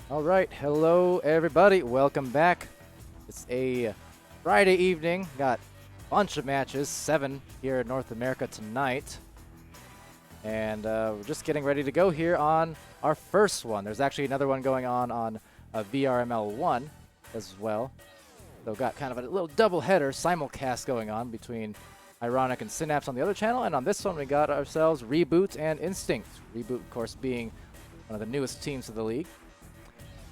All right, hello everybody. Welcome back. It's a Friday evening. Got a bunch of matches, 7 here in North America tonight. And we're just getting ready to go here on our first one. There's actually another one going on VRML 1 as well. So got kind of a little double header simulcast going on between Ironic and Synapse on the other channel, and on this one we got ourselves Reboot and Instinct. Reboot, of course, being one of the newest teams of the league.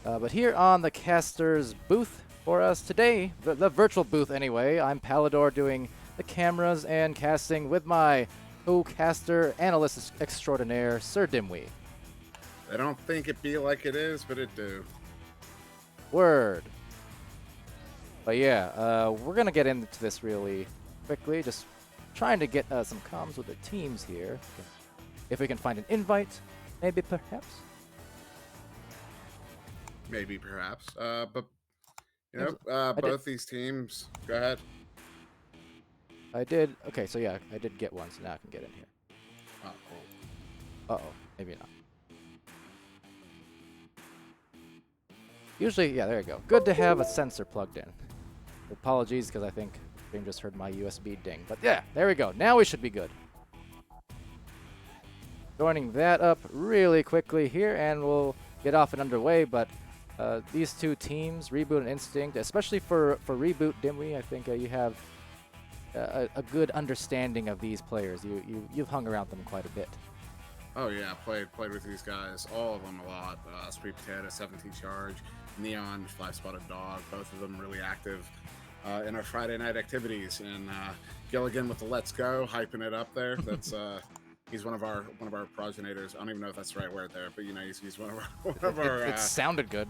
But here on the caster's booth for us today, the virtual booth anyway, I'm Palidore doing the cameras and casting with my co-caster analyst extraordinaire, SirDimwi. I don't think it be like it is, but it do. Word. But yeah, we're going to get into this really quickly, just trying to get some comms with the teams here. If we can find an invite, maybe perhaps. Maybe, perhaps. But, you know, both these teams, go ahead. I did. Okay, so yeah, I did get one, so now I can get in here. Oh, cool. Uh-oh, maybe not. Usually, yeah, there you go. Good to have a sensor plugged in. Apologies, because I think Stream just heard my USB ding. But yeah, there we go. Now we should be good. Joining that up really quickly here, and we'll get off and underway. But these two teams, Reboot and Instinct, especially for Reboot, Dimwi, I think you have a good understanding of these players. You've hung around them quite a bit. Oh, yeah, played with these guys, all of them a lot. Sweet Potato, 17 Charge, Neon, 5-Spotted Dog, both of them really active in our Friday night activities. And Gilligan with the Let's Go, hyping it up there. That's he's one of our progenitors. I don't even know if that's the right word there, but you know, he's one of our. It sounded good.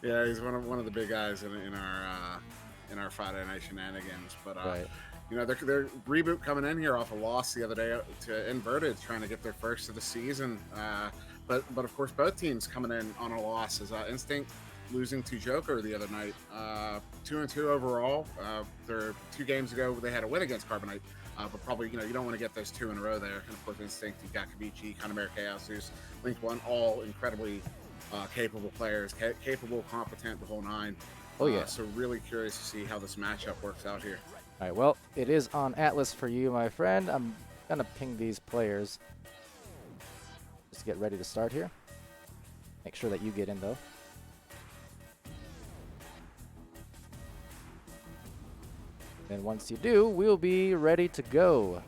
Yeah, he's one of the big guys in our Friday night shenanigans. But Right. you know, they're Reboot coming in here off a loss the other day to Inverted, trying to get their first of the season. But of course, both teams coming in on a loss. As Instinct losing to Joker the other night, 2-2 overall. Their 2 games ago they had a win against Carbonite, but probably you don't want to get those 2 in a row there. And of course, Instinct, you got Kavichi, Connemara Chaos, Zeus, Link One, all incredibly capable players, capable, competent, the whole 9. Oh yeah. So really curious to see how this matchup works out here. All right, well, it is on Atlas for you, my friend. I'm going to ping these players. Just get ready to start here. Make sure that you get in, though. And once you do, we'll be ready to go.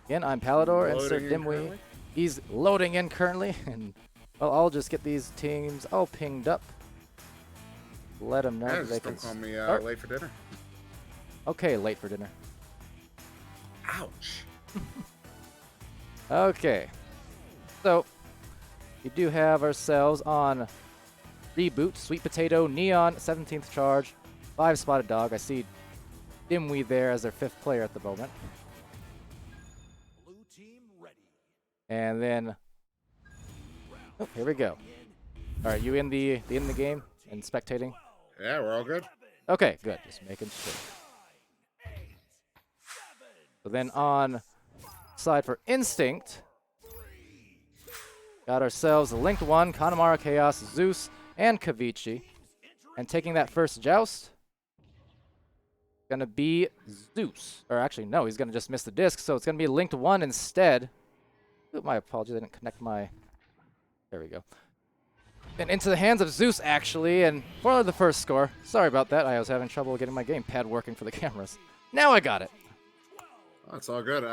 Again, I'm Palidore and SirDimwi. He's loading in currently, and well, I'll just get these teams all pinged up. Let them know that they can don't call me start. late for dinner. Okay, late for dinner. Ouch. Okay. So, we do have ourselves on Reboot, Sweet Potato, Neon, 17th Charge, 5-Spotted Dog. I see Dimwi there as their 5th player at the moment. Blue team ready. And then, oh, here we go. All right, you in the game and spectating? Yeah, we're all good. Okay, good. Just making sure. So then on side for Instinct, got ourselves Linked One, Connemara Chaos, Zeus, and Kavichi. And taking that first joust, gonna be Zeus. Or actually, no, he's gonna just miss the disc, so it's gonna be Linked One instead. Ooh, my apologies, I didn't connect my... There we go. And into the hands of Zeus, actually, and for the first score. Sorry about that, I was having trouble getting my gamepad working for the cameras. Now I got it. That's all good.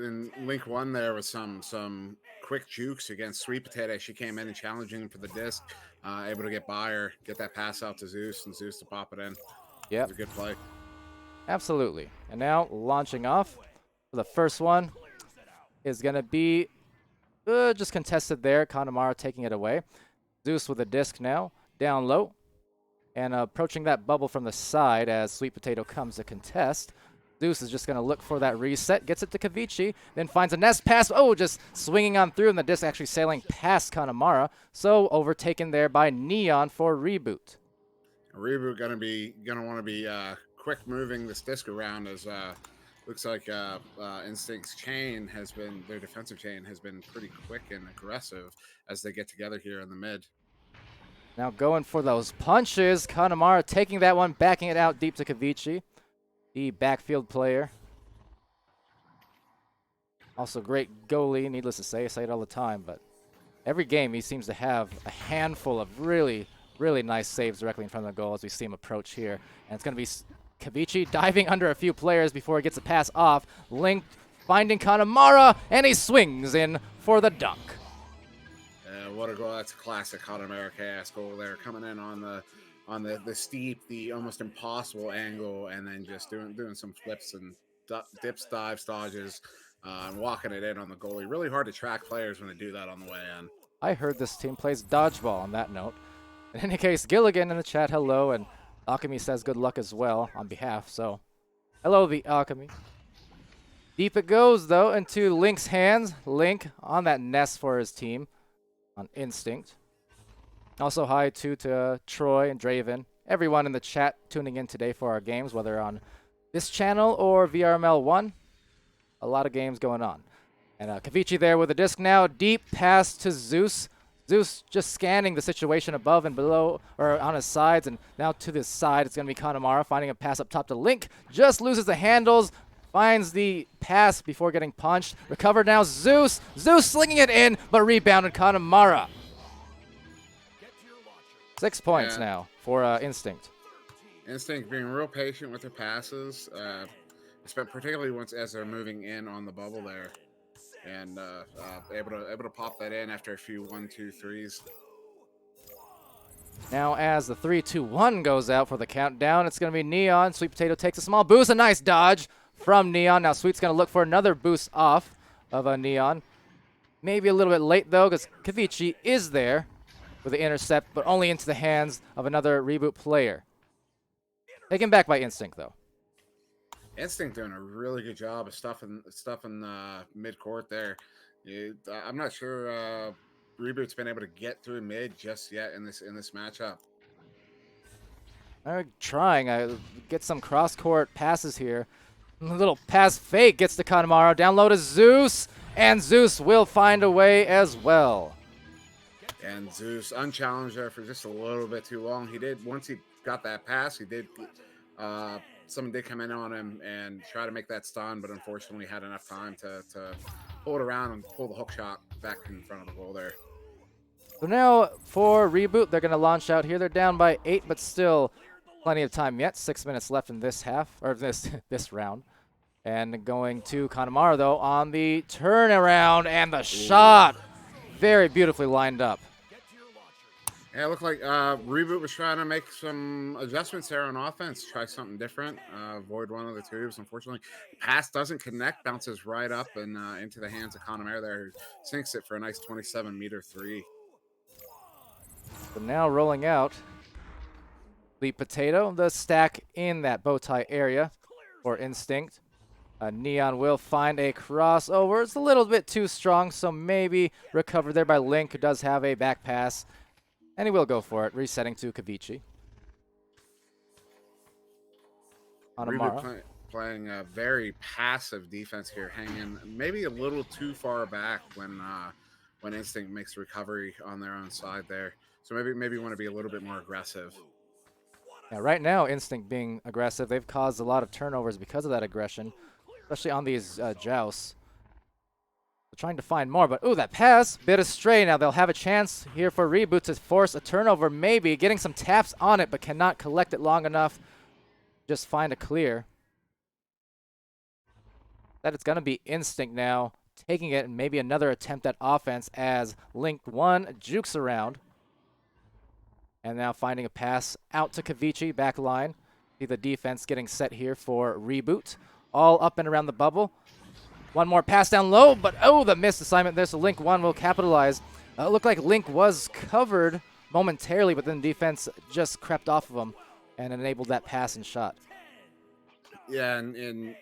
In Link 1 there was some quick jukes against Sweet Potato. She came in and challenging him for the disc, able to get by her, get that pass out to Zeus, and Zeus to pop it in. Yeah, It was a good play. absolutely. And now launching off for the first one is going to be just contested there. Connemara taking it away. Zeus with a disc now, down low, and approaching that bubble from the side as Sweet Potato comes to contest. Zeus is just going to look for that reset, gets it to Kavichi, then finds a nest pass. Oh, just swinging on through, and the disc actually sailing past Connemara. So overtaken there by Neon for Reboot. Reboot gonna want to be quick moving this disc around, as looks like Instinct's their defensive chain has been pretty quick and aggressive as they get together here in the mid. Now going for those punches. Kanemaru taking that one, backing it out deep to Kavichi, the backfield player. Also great goalie, needless to say. I say it all the time, but every game he seems to have a handful of really, really nice saves directly in front of the goal as we see him approach here. And it's going to be Kavichi diving under a few players before he gets a pass off. Link finding Kanemaru, and he swings in for the dunk. What a goal. That's a classic Kanemaru chaos goal there, coming in on the steep, the almost impossible angle, and then just doing some flips and dips, dives, dodges, and walking it in on the goalie. Really hard to track players when they do that on the way in. I heard this team plays dodgeball on that note. In any case, Gilligan in the chat, hello, and Alchemy says good luck as well on behalf, so hello, the Alchemy. Deep it goes, though, into Link's hands. Link on that nest for his team on Instinct. Also hi to Troy and Draven, everyone in the chat tuning in today for our games, whether on this channel or VRML 1. A lot of games going on. And Kavichi there with a disc now. Deep pass to Zeus. Zeus just scanning the situation above and below, or on his sides, and now to this side, it's going to be Kanemaru finding a pass up top to Link. Just loses the handles, finds the pass before getting punched. Recovered now, Zeus. Zeus slinging it in, but rebounded Kanemaru. 6 points now for Instinct. Instinct being real patient with their passes, particularly as they're moving in on the bubble there, and able to pop that in after a few 1-2-3s. Now as the 3-2-1 goes out for the countdown, it's going to be Neon. Sweet Potato takes a small boost, a nice dodge from Neon. Now Sweet's going to look for another boost off of a Neon. Maybe a little bit late though, because Kavichi is there with the intercept, but only into the hands of another Reboot player. Taken back by Instinct though. Instinct doing a really good job of stuffing mid-court there. I'm not sure Reboot's been able to get through mid just yet in this matchup. They're trying. Get some cross-court passes here. A little pass fake gets to Kanemaru. Down low to Zeus, and Zeus will find a way as well. And Zeus unchallenged there for just a little bit too long. Once he got that pass, someone did come in on him and try to make that stun, but unfortunately had enough time to pull it around and pull the hook shot back in front of the goal there. So now for Reboot, they're going to launch out here. They're down by 8, but still plenty of time yet. 6 minutes left in this half, or this round. And going to Kanemaru, though, on the turnaround and the shot. Very beautifully lined up. Yeah, it looked like Reboot was trying to make some adjustments there on offense, try something different, avoid one of the tubes. Unfortunately, pass doesn't connect, bounces right up and into the hands of Kanemaru there, who sinks it for a nice 27-meter three. So now rolling out Sweet Potato, the stack in that bow tie area for Instinct. Neon will find a crossover. It's a little bit too strong, so maybe recovered there by Link, who does have a back pass. And he will go for it, resetting to Kavichi. Playing a very passive defense here, hanging maybe a little too far back when Instinct makes recovery on their own side there. So maybe want to be a little bit more aggressive. Yeah, right now, Instinct being aggressive, they've caused a lot of turnovers because of that aggression, especially on these jousts. Trying to find more, but ooh, that pass, bit astray. Now they'll have a chance here for Reboot to force a turnover, maybe getting some taps on it, but cannot collect it long enough. Just find a clear. That it's going to be Instinct now, taking it, and maybe another attempt at offense as Link 1 jukes around. And now finding a pass out to Kavichi, back line. See the defense getting set here for Reboot. All up and around the bubble. One more pass down low, but oh, the missed assignment there, so Link 1 will capitalize. Looked like Link was covered momentarily, but then defense just crept off of him and enabled that pass and shot. Yeah, and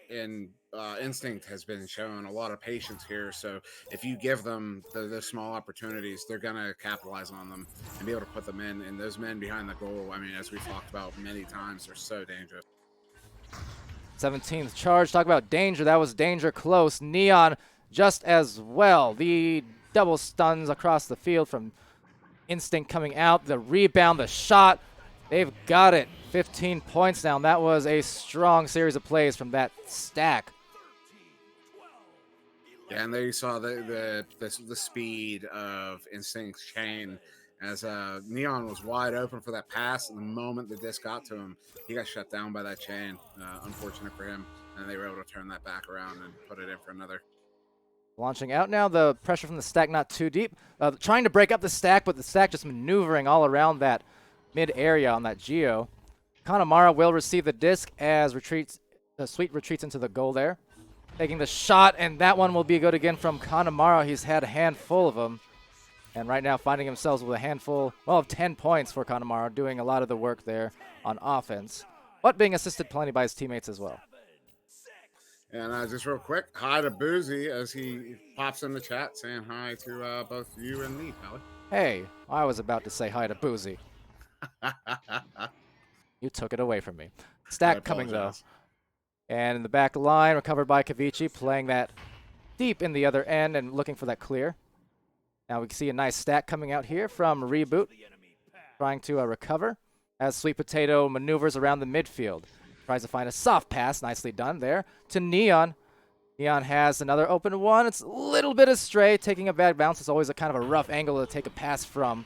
Instinct has been showing a lot of patience here, so if you give them the small opportunities, they're going to capitalize on them and be able to put them in. And those men behind the goal, I mean, as we've talked about many times, they're so dangerous. 17th charge, talk about danger. That was danger close. Neon just as well. The double stuns across the field from Instinct coming out, the rebound, the shot. They've got it. 15 points now. And that was a strong series of plays from that stack. Yeah, and there you saw the speed of Instinct's chain as Neon was wide open for that pass. And the moment the disc got to him, he got shut down by that chain. Unfortunate for him. And they were able to turn that back around and put it in for another. Launching out now, the pressure from the stack not too deep. Trying to break up the stack, but the stack just maneuvering all around that mid area on that Geo. Connemara will receive the disc as Sweet retreats into the goal there. Taking the shot, and that one will be good again from Connemara. He's had a handful of them. And right now finding himself with a handful, well, of 10 points for Connemara, doing a lot of the work there on offense, but being assisted plenty by his teammates as well. And just real quick, hi to Boozy as he pops in the chat saying hi to both you and me, Pally. Hey, I was about to say hi to Boozy. You took it away from me. Stack coming, though. And in the back line, recovered by Kavichi, playing that deep in the other end and looking for that clear. Now we can see a nice stack coming out here from Reboot, trying to recover as Sweet Potato maneuvers around the midfield. Tries to find a soft pass, nicely done there, to Neon. Neon has another open one. It's a little bit astray, taking a bad bounce. It's always a kind of a rough angle to take a pass from.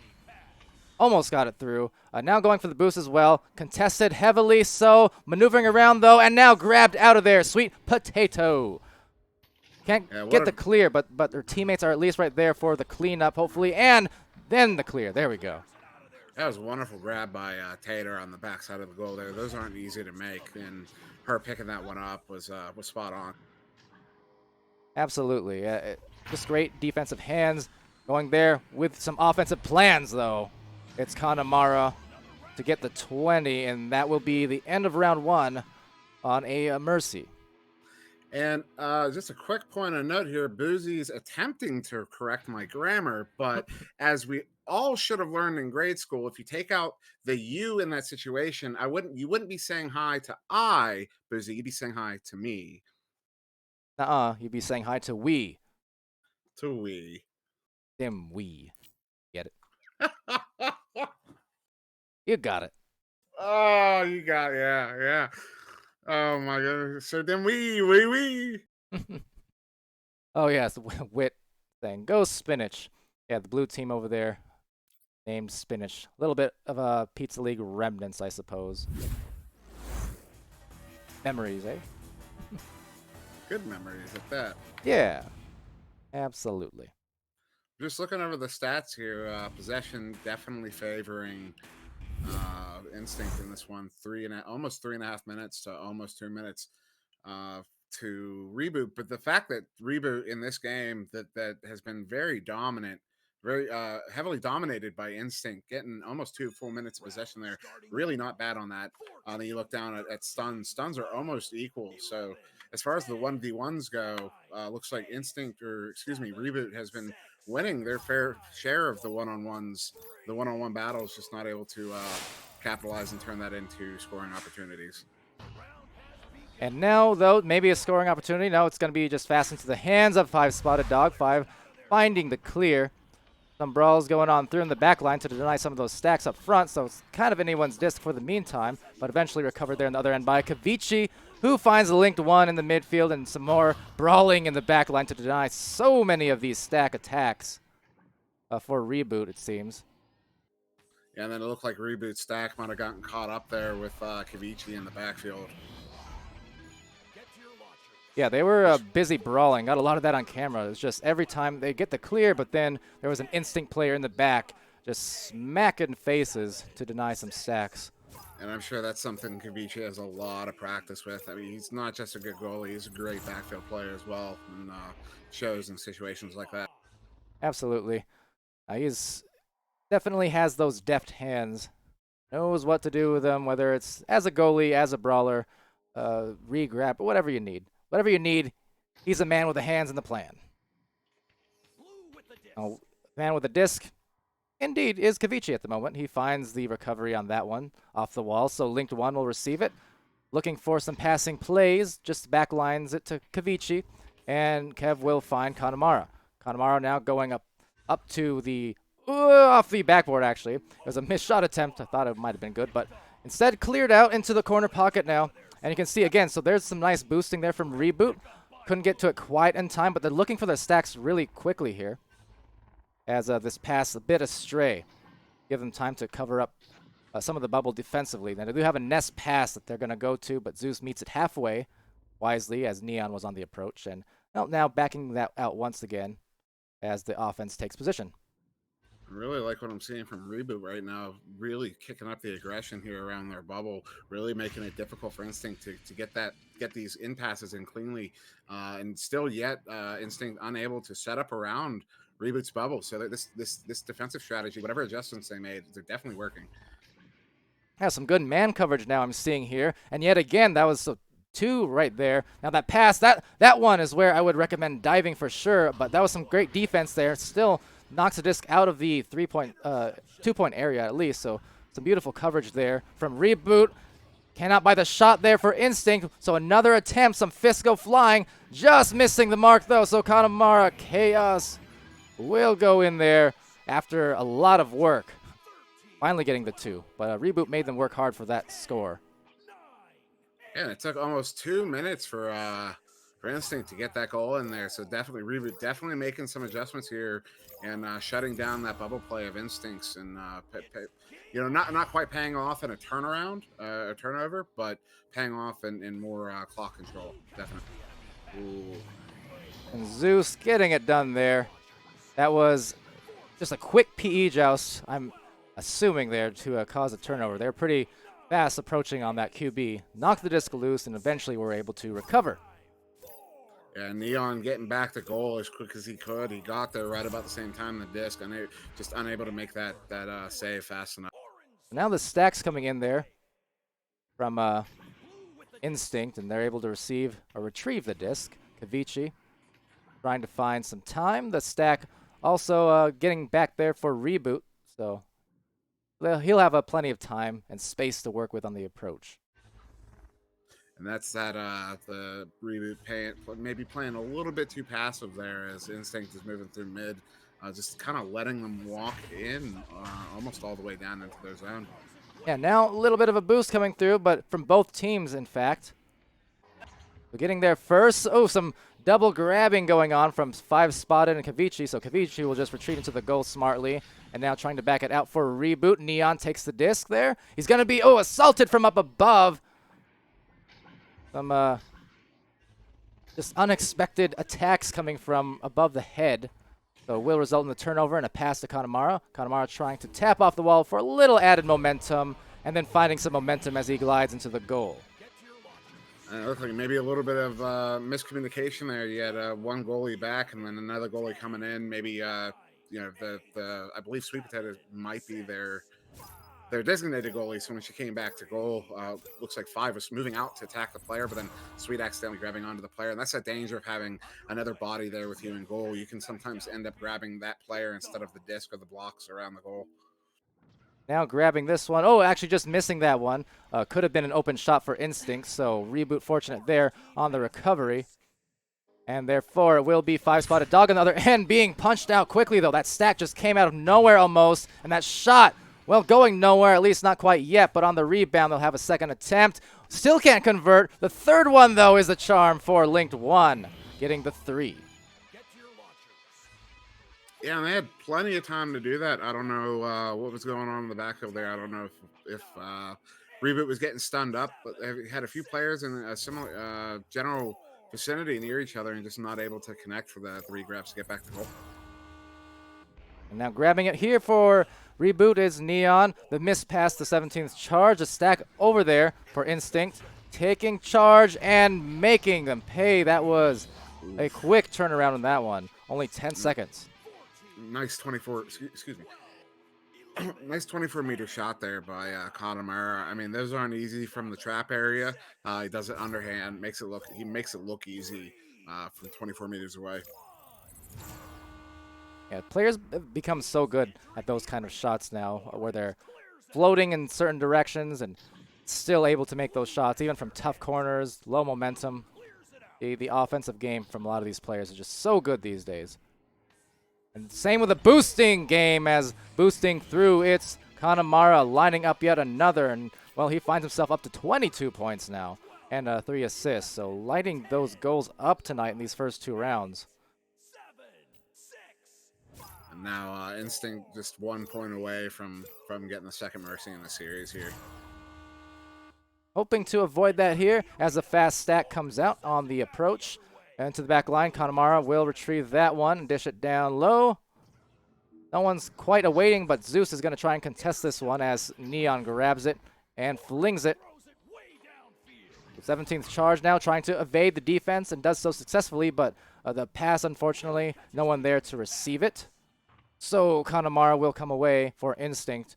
Almost got it through. Now going for the boost as well. Contested heavily so. Maneuvering around though, and now grabbed out of there. Sweet Potato. Can't get the clear, but their teammates are at least right there for the cleanup, hopefully, and then the clear. There we go. That was a wonderful grab by Tater on the backside of the goal there. Those aren't easy to make, and her picking that one up was spot on. Absolutely. Just great defensive hands. Going there with some offensive plans, though. It's Connemara to get the 20, and that will be the end of round 1 on a Mercy. And just a quick point of note here, Boozy's attempting to correct my grammar, but as we all should have learned in grade school, if you take out the you in that situation, you wouldn't be saying hi to I, Boozy, you'd be saying hi to me. You'd be saying hi to we. To we. Them we. Get it? You got it. Oh, you got it. Yeah. Oh my goodness. So then we. Oh yes, wit thing. Go Spinach. Yeah, the blue team over there named Spinach. A little bit of a Pizza League remnants, I suppose. Memories, eh? Good memories at that. Yeah, absolutely. Just looking over the stats here, possession definitely favoring Instinct in this one. Almost 3.5 minutes to almost 2 minutes to Reboot. But the fact that Reboot in this game that has been very dominant, very heavily dominated by Instinct, getting almost 2 full minutes of possession there. Really not bad on that. Then you look down at stuns. Stuns are almost equal. So as far as the 1v1s go, looks like Reboot has been winning their fair share of the one-on-ones, the one-on-one battles, just not able to capitalize and turn that into scoring opportunities. And now, though, maybe a scoring opportunity. No, it's going to be just fast into the hands of 5-spotted Dog. 5 finding the clear. Some brawls going on through in the back line to deny some of those stacks up front, so it's kind of anyone's disc for the meantime, but eventually recovered there on the other end by Kavichi, who finds the linked one in the midfield and some more brawling in the back line to deny so many of these stack attacks for Reboot, it seems. Yeah, and then it looked like Reboot stack might have gotten caught up there with Kavichi in the backfield. Yeah, they were busy brawling. Got a lot of that on camera. It's just every time they get the clear, but then there was an Instinct player in the back just smacking faces to deny some stacks. And I'm sure that's something Kavichi has a lot of practice with. I mean, he's not just a good goalie, he's a great backfield player as well, and shows in situations like that. Absolutely. He's definitely has those deft hands. Knows what to do with them, whether it's as a goalie, as a brawler, re-grab, whatever you need. Whatever you need, he's a man with the hands and the plan. Oh, man with a disc, indeed, is Kavichi at the moment. He finds the recovery on that one off the wall, so linked one will receive it. Looking for some passing plays, just backlines it to Kavichi, and Kev will find Connemara. Connemara now going up to the off the backboard, actually. It was a missed shot attempt. I thought it might have been good, but instead cleared out into the corner pocket now. And you can see, again, so there's some nice boosting there from Reboot. Couldn't get to it quite in time, but they're looking for the stacks really quickly here. As this pass a bit astray. Give them time to cover up some of the bubble defensively. Then they do have a nest pass that they're going to go to, but Zeus meets it halfway wisely as Neon was on the approach. And now backing that out once again as the offense takes position. I really like what I'm seeing from Reboot right now, really kicking up the aggression here around their bubble, really making it difficult for Instinct to get these in passes in cleanly, and still yet Instinct unable to set up around Reboot's bubble. So that this defensive strategy, whatever adjustments they made, they're definitely working. Yeah, some good man coverage now I'm seeing here, and yet again that was two right there. Now that pass, that one is where I would recommend diving for sure, but that was some great defense there. Still knocks the disc out of the 2-point area at least, so some beautiful coverage there from Reboot. Cannot buy the shot there for Instinct, so another attempt, some fists go flying, just missing the mark though, so Kanamara Chaos will go in there after a lot of work. Finally getting the 2, but Reboot made them work hard for that score. Yeah, it took almost 2 minutes for Instinct to get that goal in there. So definitely Reboot definitely making some adjustments here and shutting down that bubble play of Instincts and not quite paying off in a turnaround, a turnover, but paying off in more clock control. Definitely. Ooh. And Zeus getting it done there. That was just a quick PE joust, I'm assuming there, to cause a turnover. They're pretty fast approaching on that QB. Knocked the disc loose and eventually were able to recover. Yeah, Neon getting back to goal as quick as he could. He got there right about the same time the disc, and they just unable to make that save fast enough. Now the stacks coming in there from Instinct, and they're able to receive or retrieve the disc. Kavichi trying to find some time. The stack also getting back there for Reboot, so he'll have plenty of time and space to work with on the approach. And that's that the Reboot maybe playing a little bit too passive there as Instinct is moving through mid, just kind of letting them walk in almost all the way down into their zone. Yeah, now a little bit of a boost coming through, but from both teams, in fact. We're getting there first. Oh, some double grabbing going on from 5 spotted and Kavichi, so Kavichi will just retreat into the goal smartly. And now trying to back it out for Reboot. Neon takes the disc there. He's going to be, assaulted from up above. Some just unexpected attacks coming from above the head. So it will result in the turnover and a pass to Kanamara. Kanamara trying to tap off the wall for a little added momentum, and then finding some momentum as he glides into the goal. And it looked like maybe a little bit of miscommunication there. You had one goalie back and then another goalie coming in. Maybe I believe Sweet Potato might be their designated goalie. So when she came back to goal, looks like 5 was moving out to attack the player, but then Sweet accidentally grabbing onto the player. And that's the danger of having another body there with you in goal. You can sometimes end up grabbing that player instead of the disc or the blocks around the goal. Now grabbing this one. Oh, actually just missing that one. Could have been an open shot for Instinct, so Reboot fortunate there on the recovery. And therefore, it will be 5-spotted dog on the other end, being punched out quickly, though. That stack just came out of nowhere almost, and that shot, well, going nowhere, at least not quite yet, but on the rebound, they'll have a second attempt. Still can't convert. The third one, though, is the charm for Linked 1, getting the 3. Yeah, and they had plenty of time to do that. I don't know what was going on in the backfield there. I don't know if Reboot was getting stunned up, but they had a few players in a similar general vicinity near each other and just not able to connect for the 3 grabs to get back to goal. And now grabbing it here for Reboot is Neon. The miss past the 17th charge. A stack over there for Instinct. Taking charge and making them pay. That was a quick turnaround on that one. Only 10 seconds. Nice 24, excuse me. Nice 24-meter shot there by Kanamara. I mean, those aren't easy from the trap area. He does it underhand, he makes it look easy from 24 meters away. Yeah, players become so good at those kind of shots now, where they're floating in certain directions and still able to make those shots, even from tough corners, low momentum. The offensive game from a lot of these players is just so good these days. And same with the boosting game, as boosting through its Connemara lining up yet another. And, well, he finds himself up to 22 points now and 3 assists. So lighting those goals up tonight in these first 2 rounds. And now Instinct just 1 point away from getting the second mercy in the series here. Hoping to avoid that here as a fast stack comes out on the approach. And to the back line, Connemara will retrieve that one and dish it down low. No one's quite awaiting, but Zeus is going to try and contest this one as Neon grabs it and flings it. The 17th charge now trying to evade the defense and does so successfully, but the pass, unfortunately, no one there to receive it. So Connemara will come away for Instinct.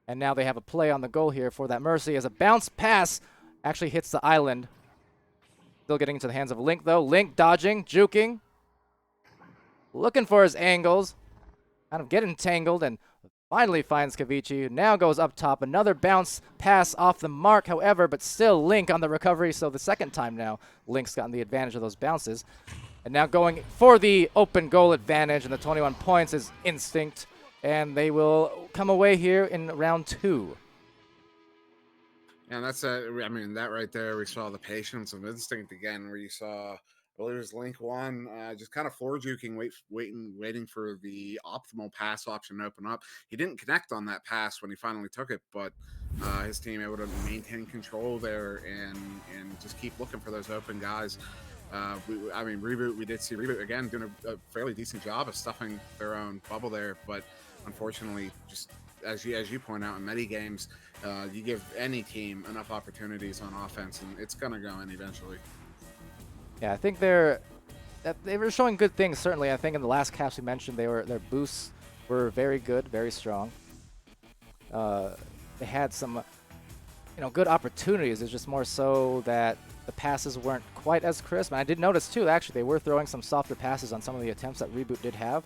And now they have a play on the goal here for that mercy as a bounce pass actually hits the island. Still getting into the hands of Link, though. Link dodging, juking, looking for his angles, kind of getting tangled, and finally finds Kavichi, who now goes up top. Another bounce pass off the mark, however, but still Link on the recovery, so the second time now Link's gotten the advantage of those bounces. And now going for the open goal advantage, and the 21 points is Instinct, and they will come away here in round 2. And that's I mean, that right there, we saw the patience of Instinct again, where you saw, I believe it was Link 1, just kind of floor juking, waiting for the optimal pass option to open up. He didn't connect on that pass when he finally took it, but his team able to maintain control there and just keep looking for those open guys. I mean, Reboot, we did see Reboot again doing a fairly decent job of stuffing their own bubble there, but unfortunately, just as you point out in many games, you give any team enough opportunities on offense, and it's gonna go in eventually. Yeah, I think they were showing good things. Certainly, I think in the last cast we mentioned, their boosts were very good, very strong. They had some, good opportunities. It's just more so that the passes weren't quite as crisp. And I did notice too, actually, they were throwing some softer passes on some of the attempts that Reboot did have.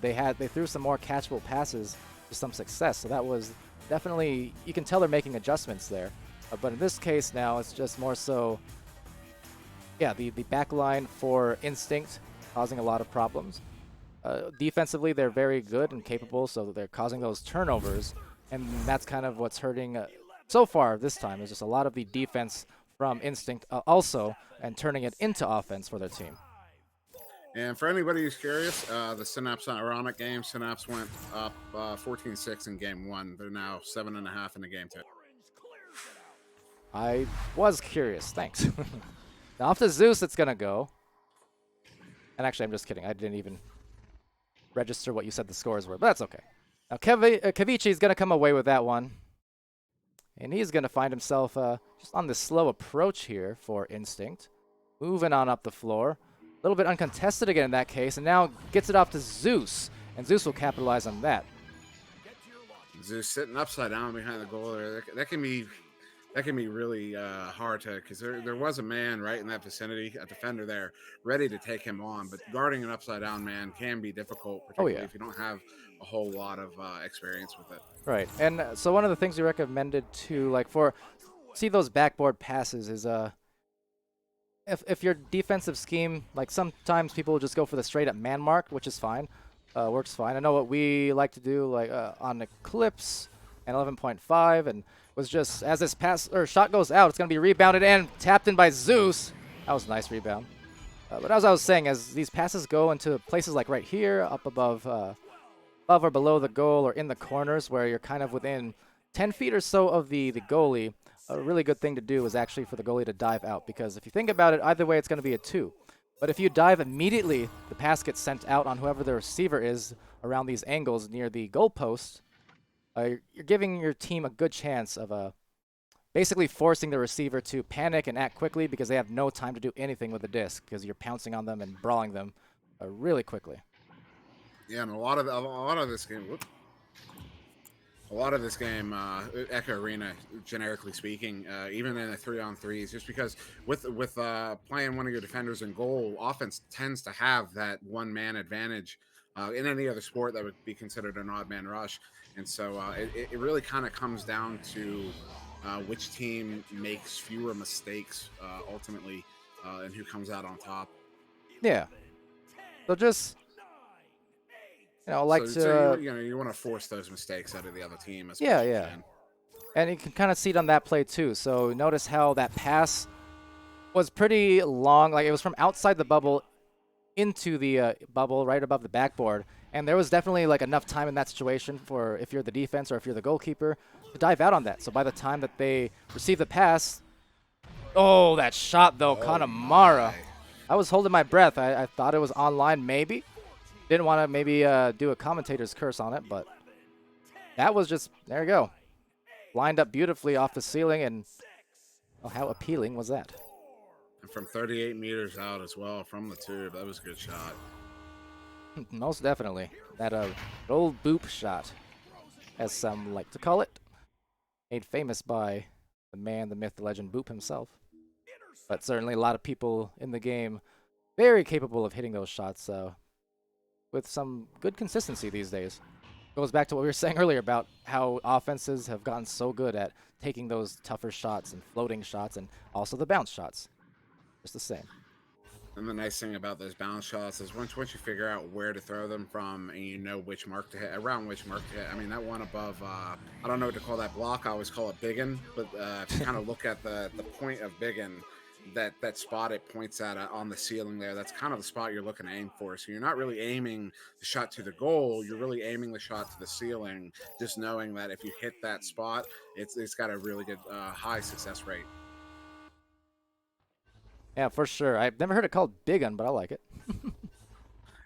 They threw some more catchable passes to some success. So that was definitely, you can tell they're making adjustments there. But in this case now, it's just more so, yeah, the back line for Instinct causing a lot of problems. Defensively, they're very good and capable, so they're causing those turnovers. And that's kind of what's hurting so far this time. Is just a lot of the defense from Instinct also, and turning it into offense for their team. And for anybody who's curious, the Synapse Ironic game, Synapse went up 14-6 in game 1. They're now 7.5 in the game 2. I was curious. Thanks. Now off to Zeus it's going to go. And actually, I'm just kidding. I didn't even register what you said the scores were, but that's okay. Now Kavichi is going to come away with that one. And he's going to find himself just on this slow approach here for Instinct. Moving on up the floor. A little bit uncontested again in that case, and now gets it off to Zeus, and Zeus will capitalize on that. Zeus sitting upside down behind the goal there. That can be really hard to, because there was a man right in that vicinity, a defender there, ready to take him on. But guarding an upside down man can be difficult, particularly if you don't have a whole lot of experience with it. Right, and so one of the things we recommended to, like, see those backboard passes is if your defensive scheme, like sometimes people will just go for the straight up man mark, which is fine, works fine. I know what we like to do, like on Eclipse and 11.5, and was just as this pass or shot goes out, it's going to be rebounded and tapped in by Zeus. That was a nice rebound. But as I was saying, as these passes go into places like right here, up above or below the goal, or in the corners where you're kind of within 10 feet or so of the goalie, a really good thing to do is actually for the goalie to dive out, because if you think about it, either way it's going to be a 2. But if you dive immediately, the pass gets sent out on whoever the receiver is around these angles near the goalpost. You're giving your team a good chance of basically forcing the receiver to panic and act quickly, because they have no time to do anything with the disc, because you're pouncing on them and brawling them really quickly. Yeah, and a lot of this game. Echo Arena, generically speaking, even in the 3-on-3s, just because with playing one of your defenders in goal, offense tends to have that one-man advantage. In any other sport, that would be considered an odd man rush, and so it really kind of comes down to which team makes fewer mistakes ultimately, and who comes out on top. Yeah. So just like so to. you want to force those mistakes out of the other team as Yeah, much as you yeah. can. And you can kind of see it on that play too. So notice how that pass was pretty long. Like it was from outside the bubble into the bubble right above the backboard. And there was definitely like enough time in that situation for if you're the defense or if you're the goalkeeper to dive out on that. So by the time that they receive the pass, oh, that shot though, Connemara. I was holding my breath. I thought it was online maybe. Didn't want to maybe do a commentator's curse on it, but that was just, there you go. Lined up beautifully off the ceiling, and oh, how appealing was that? And from 38 meters out as well from the tube, that was a good shot. Most definitely. That old boop shot, as some like to call it. Made famous by the man, the myth, the legend, Boop himself. But certainly a lot of people in the game very capable of hitting those shots with some good consistency these days. Goes back to what we were saying earlier about how offenses have gotten so good at taking those tougher shots and floating shots and also the bounce shots. Just the same. And the nice thing about those bounce shots is once you figure out where to throw them from and you know which mark to hit, around which mark to hit. I mean, that one above, I don't know what to call that block. I always call it biggin, but if you kind of look at the point of biggin, that spot it points at on the ceiling there, that's kind of the spot you're looking to aim for. So you're not really aiming the shot to the goal, you're really aiming the shot to the ceiling, just knowing that if you hit that spot, it's got a really good high success rate. Yeah, for sure. I've never heard it called big un, but I like it.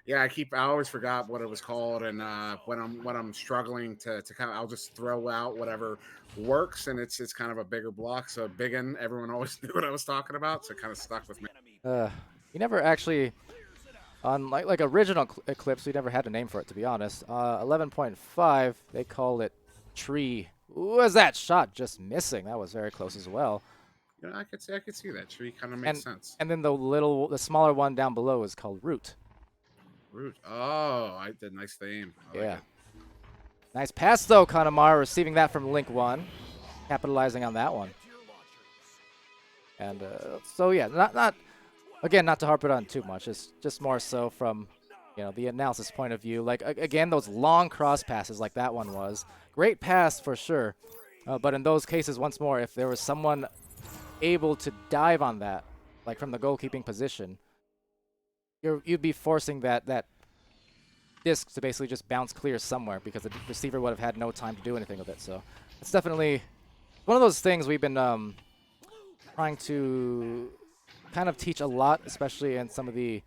Yeah, I always forgot what it was called, and when I'm struggling to kind of, I'll just throw out whatever works, and it's kind of a bigger block. So biggin, everyone always knew what I was talking about, so it kind of stuck with me. You never actually, on like original Eclipse, we never had a name for it, to be honest. 11.5, they called it tree. Ooh, was that shot just missing? That was very close as well. You know, I could see that tree kind of makes sense. And then the smaller one down below is called root. Root. Oh, I did nice theme. I like it. Nice pass though, Connemara receiving that from Link 1, capitalizing on that one. And so yeah, not again, not to harp it on too much. It's just more so from the analysis point of view. Like again, those long cross passes like that one was great pass for sure. But in those cases, once more, if there was someone able to dive on that, like from the goalkeeping position, you'd be forcing that disc to basically just bounce clear somewhere because the receiver would have had no time to do anything with it. So it's definitely one of those things we've been trying to kind of teach a lot, especially in some of the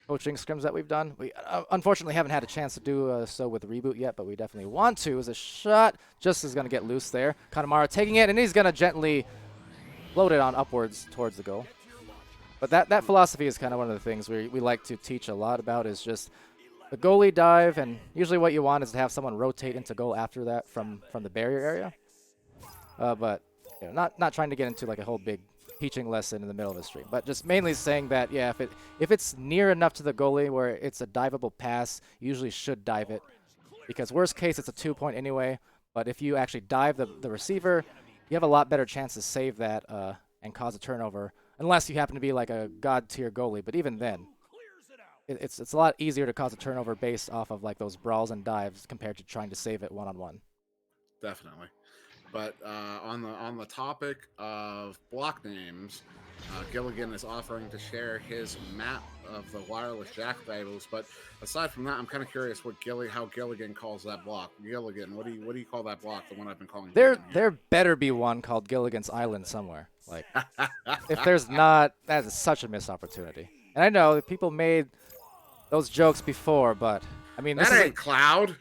coaching scrims that we've done. We unfortunately haven't had a chance to do so with Reboot yet, but we definitely want to. As a shot just is going to get loose there. Connemara taking it, and he's going to gently float it on upwards towards the goal. But that philosophy is kind of one of the things we like to teach a lot about, is just the goalie dive, and usually what you want is to have someone rotate into goal after that from the barrier area. But not trying to get into like a whole big teaching lesson in the middle of the stream, but just mainly saying that if it's near enough to the goalie where it's a diveable pass, you usually should dive it, because worst case it's a 2-point anyway. But if you actually dive the receiver, you have a lot better chance to save that and cause a turnover, unless you happen to be like a god tier goalie. But even then, it's a lot easier to cause a turnover based off of like those brawls and dives compared to trying to save it one-on-one. Definitely. But on the topic of block names, Gilligan is offering to share his map of the wireless jack tables. But aside from that, I'm kind of curious how Gilligan calls that block. Gilligan, what do you call that block? The one I've been calling. There better be one called Gilligan's Island somewhere. Like, if there's not, that is such a missed opportunity. And I know that people made those jokes before, but I mean, that ain't Cloud.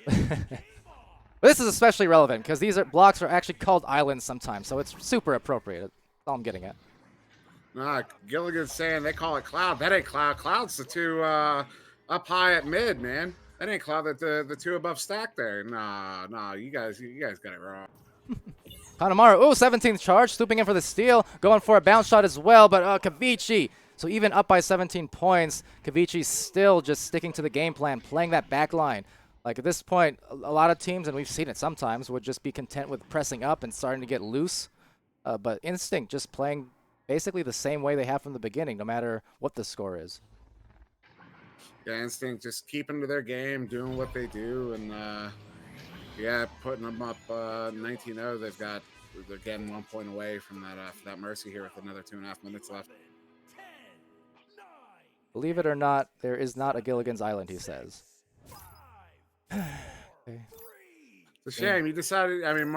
But this is especially relevant because these blocks are actually called islands sometimes, so it's super appropriate. That's all I'm getting at. Nah, Gilligan's saying they call it Cloud. That ain't Cloud. Cloud's the two up high at mid, man. That ain't Cloud. That the two above stack there. Nah, you guys got it wrong. Connemara, 17th charge, swooping in for the steal, going for a bounce shot as well, but Kavici. So even up by 17 points, Kavici still just sticking to the game plan, playing that back line. Like at this point, a lot of teams, and we've seen it sometimes, would just be content with pressing up and starting to get loose. But Instinct just playing basically the same way they have from the beginning, no matter what the score is. Yeah, Instinct just keeping to their game, doing what they do, and yeah, putting them up 19-0. They've got, again, 1 point away from that Mercy here with another 2.5 minutes left. 10, 9, Believe it or not, there is not a Gilligan's Island, he says. 5, 4, Okay. 3. It's a shame. You decided, I mean,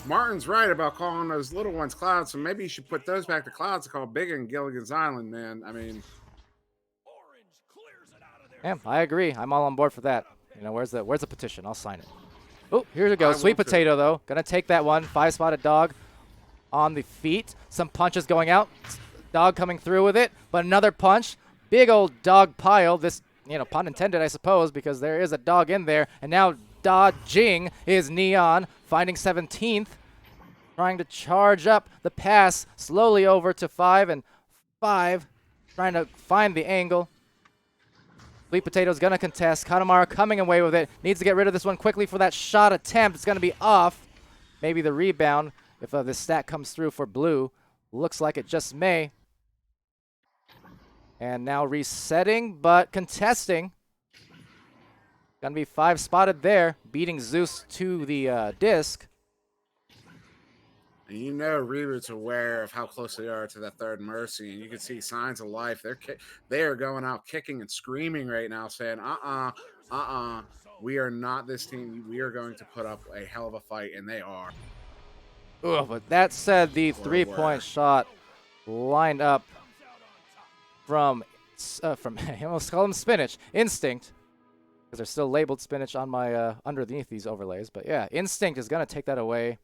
Martin's right about calling those little ones clouds, so maybe you should put those back to clouds and call Big and Gilligan's Island, man. I mean, Orange clears it out of there. Yeah, I agree. I'm all on board for that. You know, where's the petition? I'll sign it. Oh, here we go. I Sweet will too. potato, though. Gonna take that one. 5-spotted dog on the feet. Some punches going out. Dog coming through with it, but another punch. Big old dog pile. This, you know, pun intended, I suppose, because there is a dog in there. And now dodging is Neon, finding 17th. Trying to charge up the pass slowly over to 5 and 5. Trying to find the angle. Sweet Potato's going to contest. Kanemaru coming away with it. Needs to get rid of this one quickly for that shot attempt. It's going to be off. Maybe the rebound if this stat comes through for Blue. Looks like it just may. And now resetting, but contesting. Going to be 5 spotted there. Beating Zeus to the disc. and you know Reboot's aware of how close they are to that third Mercy, and you can see signs of life. They are going out kicking and screaming right now, saying, we are not this team. We are going to put up a hell of a fight, and they are. Ugh, but that said, the three-point shot lined up from I almost call them Spinach, Instinct, because they're still labeled Spinach on my underneath these overlays. But yeah, Instinct is going to take that away.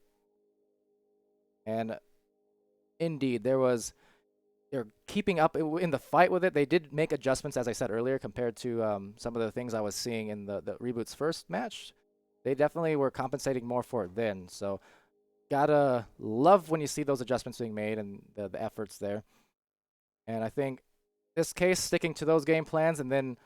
And indeed, they're keeping up in the fight with it. They did make adjustments, as I said earlier, compared to some of the things I was seeing in the Reboot's first match. They definitely were compensating more for it then. So gotta love when you see those adjustments being made and the efforts there. And I think this case, sticking to those game plans and then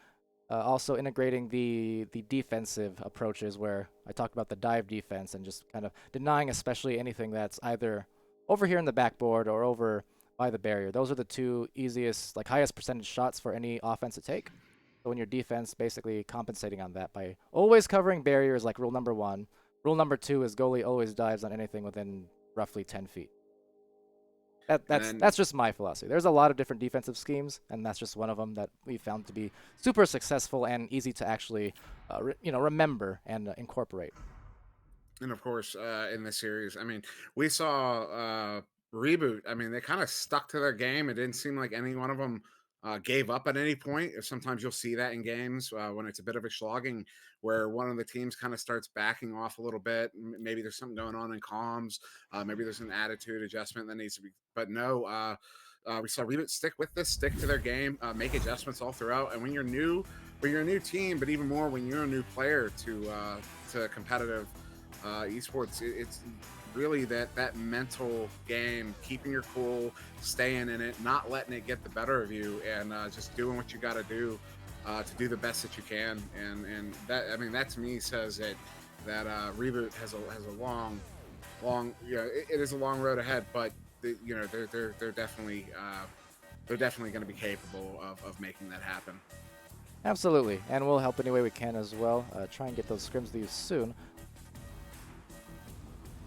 also integrating the defensive approaches where I talked about the dive defense and just kind of denying especially anything that's either over here in the backboard or over by the barrier. Those are the two easiest, like highest percentage shots for any offense to take. So when your defense basically compensating on that by always covering barriers, like rule number 1. Rule number 2 is goalie always dives on anything within roughly 10 feet. That's just my philosophy. There's a lot of different defensive schemes, and that's just one of them that we found to be super successful and easy to actually, remember and incorporate. And of course, in this series, I mean, we saw Reboot. I mean, they kind of stuck to their game. It didn't seem like any one of them gave up at any point. Sometimes you'll see that in games when it's a bit of a slogging, where one of the teams kind of starts backing off a little bit. Maybe there's something going on in comms. Maybe there's an attitude adjustment that needs to be. But no, we saw Reboot stick with this, stick to their game, make adjustments all throughout. And when you're a new team, but even more when you're a new player to competitive esports, it's really that mental game, keeping your cool, staying in it, not letting it get the better of you, and just doing what you got to do the best that you can. And that, I mean, that to me says that Reboot has a long, it is a long road ahead, but they're definitely going to be capable of making that happen. Absolutely, and we'll help any way we can as well. Try and get those scrims to you soon.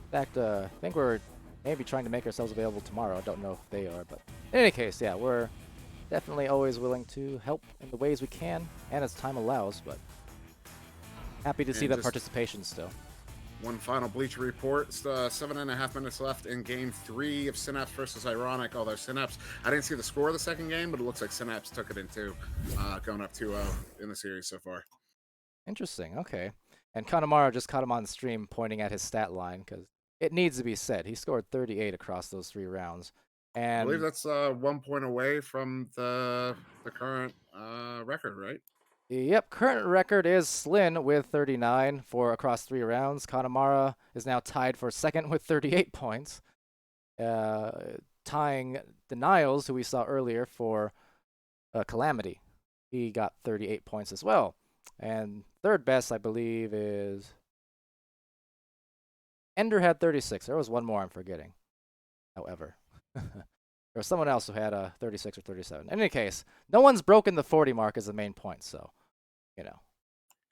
In fact, I think we're maybe trying to make ourselves available tomorrow. I don't know if they are, but in any case, yeah, we're definitely always willing to help in the ways we can and as time allows, but happy to see the participation still. One final Bleacher report. 7.5 minutes left in Game 3 of Synapse versus Ironic. Although Synapse, I didn't see the score of the second game, but it looks like Synapse took it in 2, going up 2-0 in the series so far. Interesting, okay. And Kanemaru just caught him on stream pointing at his stat line because it needs to be said. He scored 38 across those 3 rounds. And I believe that's 1 point away from the current record, right? Yep, current record is Slin with 39 for across 3 rounds. Kanemaru is now tied for second with 38 points. Tying Denials, who we saw earlier, for Calamity. He got 38 points as well. And third best, I believe, is Ender had 36. There was one more I'm forgetting, however. Or someone else who had a 36 or 37. In any case, no one's broken the 40 mark is the main point. So, you know.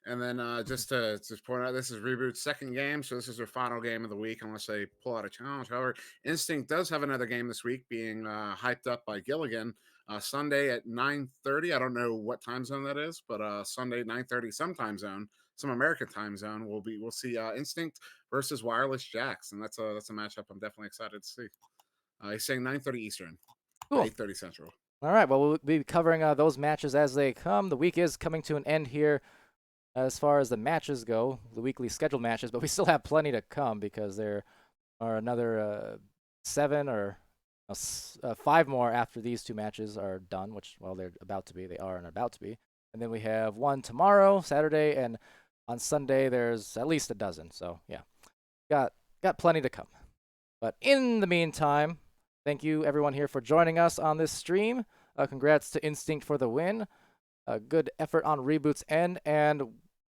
And then just to point out, this is Reboot's second game, so this is their final game of the week, unless they pull out a challenge. However, Instinct does have another game this week, being hyped up by Gilligan. Sunday at 9:30. I don't know what time zone that is, but Sunday 9:30, some time zone, some American time zone. We'll see Instinct versus Wireless Jacks, and that's a matchup I'm definitely excited to see. He's saying 9:30 Eastern, Cool. 8:30 Central. All right. Well, we'll be covering those matches as they come. The week is coming to an end here. As far as the matches go, the weekly scheduled matches, but we still have plenty to come because there are another 7 or 5 more after these 2 matches are done, which, well, they're about to be. They are and are about to be. And then we have one tomorrow, Saturday, and on Sunday there's at least a dozen. So, yeah, got plenty to come. But in the meantime, thank you, everyone here, for joining us on this stream. Congrats to Instinct for the win. A good effort on Reboot's end, and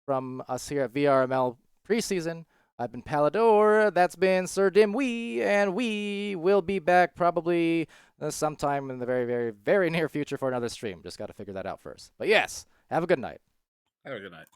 from us here at VRML preseason, I've been Palidore, that's been SirDimwi, and we will be back probably sometime in the very, very, very near future for another stream. Just got to figure that out first. But yes, have a good night. Have a good night.